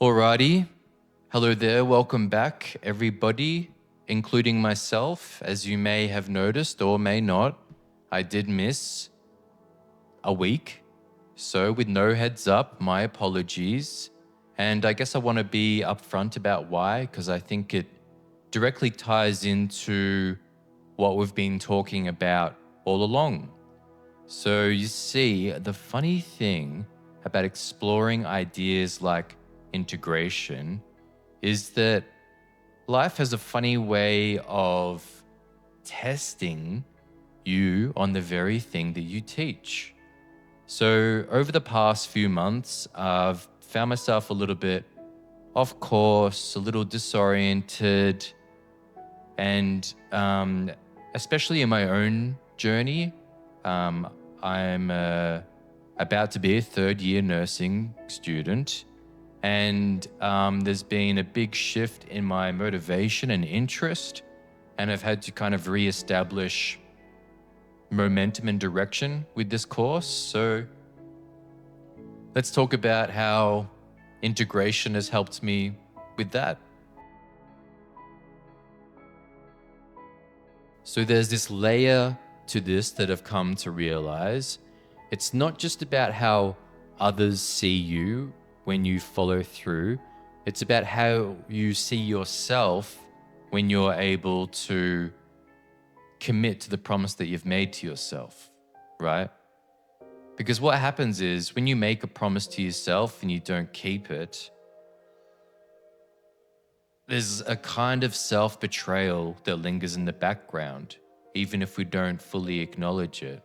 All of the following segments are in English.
Alrighty, hello there, welcome back everybody, including myself. As you may have noticed or may not, I did miss a week. So with no heads up, my apologies. And I guess I want to be upfront about why, because I think it directly ties into what we've been talking about all along. So you see, the funny thing about exploring ideas like integration is that life has a funny way of testing you on the very thing that you teach. So over the past few months, I've found myself a little bit off course, a little disoriented, and especially in my own journey. I'm about to be a third-year nursing student, and there's been a big shift in my motivation and interest, and I've had to kind of reestablish momentum and direction with this course. So let's talk about how integration has helped me with that. So there's this layer to this that I've come to realize. It's not just about how others see you when you follow through. It's about how you see yourself when you're able to commit to the promise that you've made to yourself, right? Because what happens is when you make a promise to yourself and you don't keep it, there's a kind of self-betrayal that lingers in the background, even if we don't fully acknowledge it.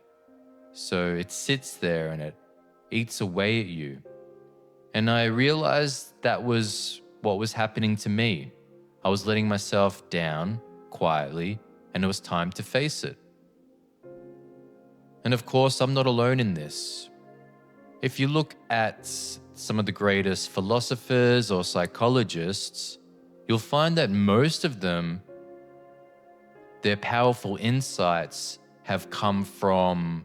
So it sits there and it eats away at you. And I realized that was what was happening to me. I was letting myself down quietly, and it was time to face it. And of course, I'm not alone in this. If you look at some of the greatest philosophers or psychologists, you'll find that most of them, their powerful insights have come from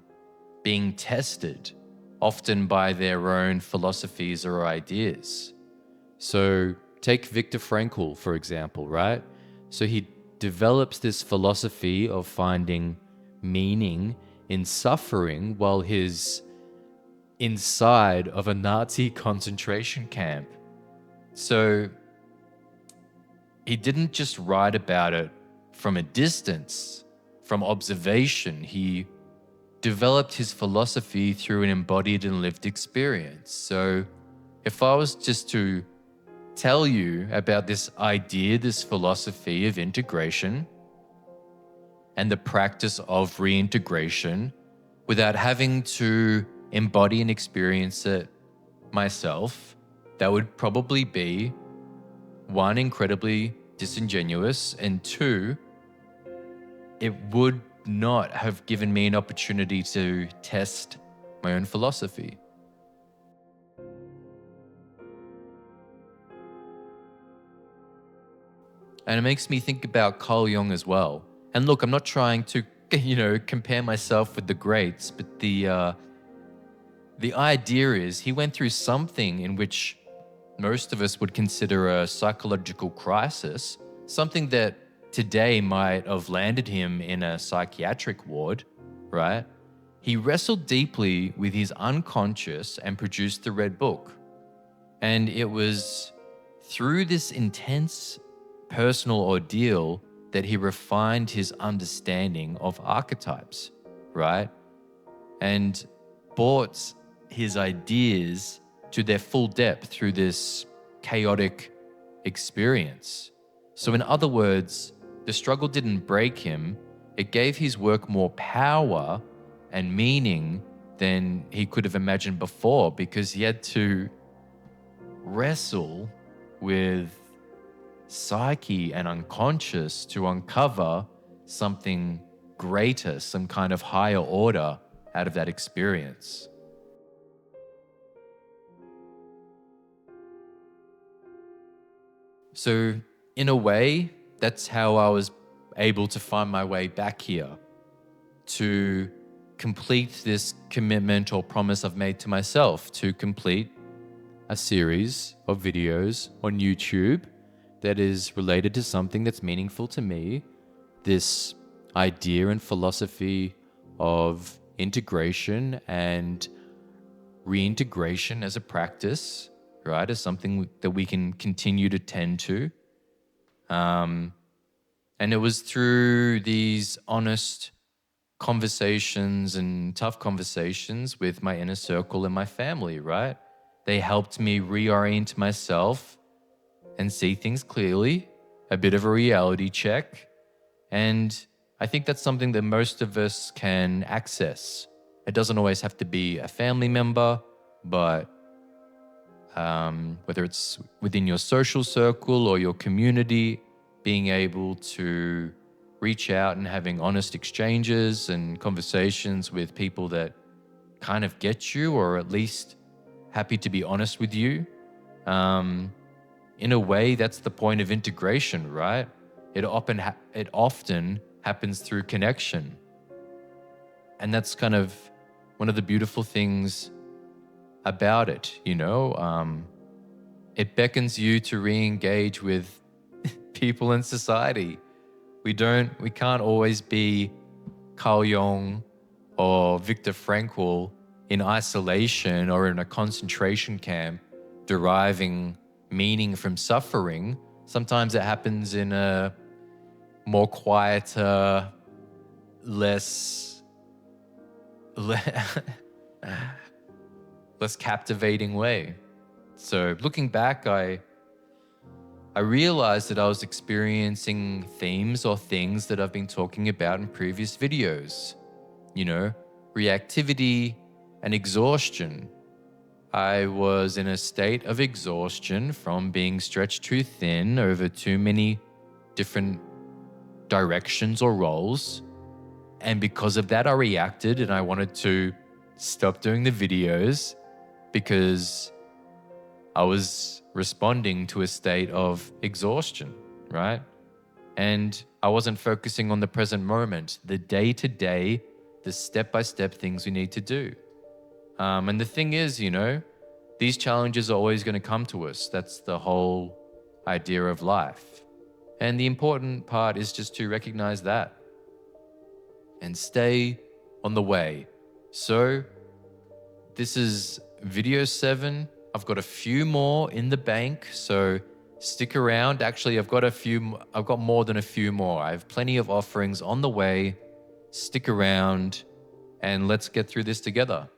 being tested, often by their own philosophies or ideas. So take Viktor Frankl, for example, right? So he develops this philosophy of finding meaning in suffering while he's inside of a Nazi concentration camp. So he didn't just write about it from a distance, from observation. He developed his philosophy through an embodied and lived experience. So if I was just to tell you about this idea, this philosophy of integration and the practice of reintegration without having to embody and experience it myself, that would probably be one, incredibly disingenuous, and two, it would not have given me an opportunity to test my own philosophy. And it makes me think about Carl Jung as well. And look, I'm not trying to, compare myself with the greats, but the idea is he went through something in which most of us would consider a psychological crisis, something that today might have landed him in a psychiatric ward, right? He wrestled deeply with his unconscious and produced the Red Book. And it was through this intense personal ordeal that he refined his understanding of archetypes, right? And brought his ideas to their full depth through this chaotic experience. So in other words, the struggle didn't break him, it gave his work more power and meaning than he could have imagined before, because he had to wrestle with psyche and unconscious to uncover something greater, some kind of higher order out of that experience. So in a way, that's how I was able to find my way back here, to complete this commitment or promise I've made to myself, to complete a series of videos on YouTube that is related to something that's meaningful to me. This idea and philosophy of integration and reintegration as a practice, right? As something that we can continue to tend to. And it was through these honest conversations and tough conversations with my inner circle and my family, right? They helped me reorient myself and see things clearly, a bit of a reality check. And I think that's something that most of us can access. It doesn't always have to be a family member, but whether it's within your social circle or your community, being able to reach out and having honest exchanges and conversations with people that kind of get you, or at least happy to be honest with you. In a way, that's the point of integration, right? It often happens through connection. And that's kind of one of the beautiful things about it, you know? It beckons you to re-engage with people in society. We can't always be Carl Jung or Viktor Frankl in isolation or in a concentration camp deriving meaning from suffering. Sometimes it happens in a more quieter, less captivating way. So looking back, I realized that I was experiencing themes or things that I've been talking about in previous videos. You know, reactivity and exhaustion. I was in a state of exhaustion from being stretched too thin over too many different directions or roles. And because of that, I reacted and I wanted to stop doing the videos because I was responding to a state of exhaustion, right? And I wasn't focusing on the present moment, the day-to-day, the step-by-step things we need to do. And the thing is, you know, these challenges are always going to come to us. That's the whole idea of life. And the important part is just to recognize that and stay on the way. So this is video 7. I've got a few more in the bank, so stick around. Actually, I've got more than a few more. I have plenty of offerings on the way. Stick around and let's get through this together.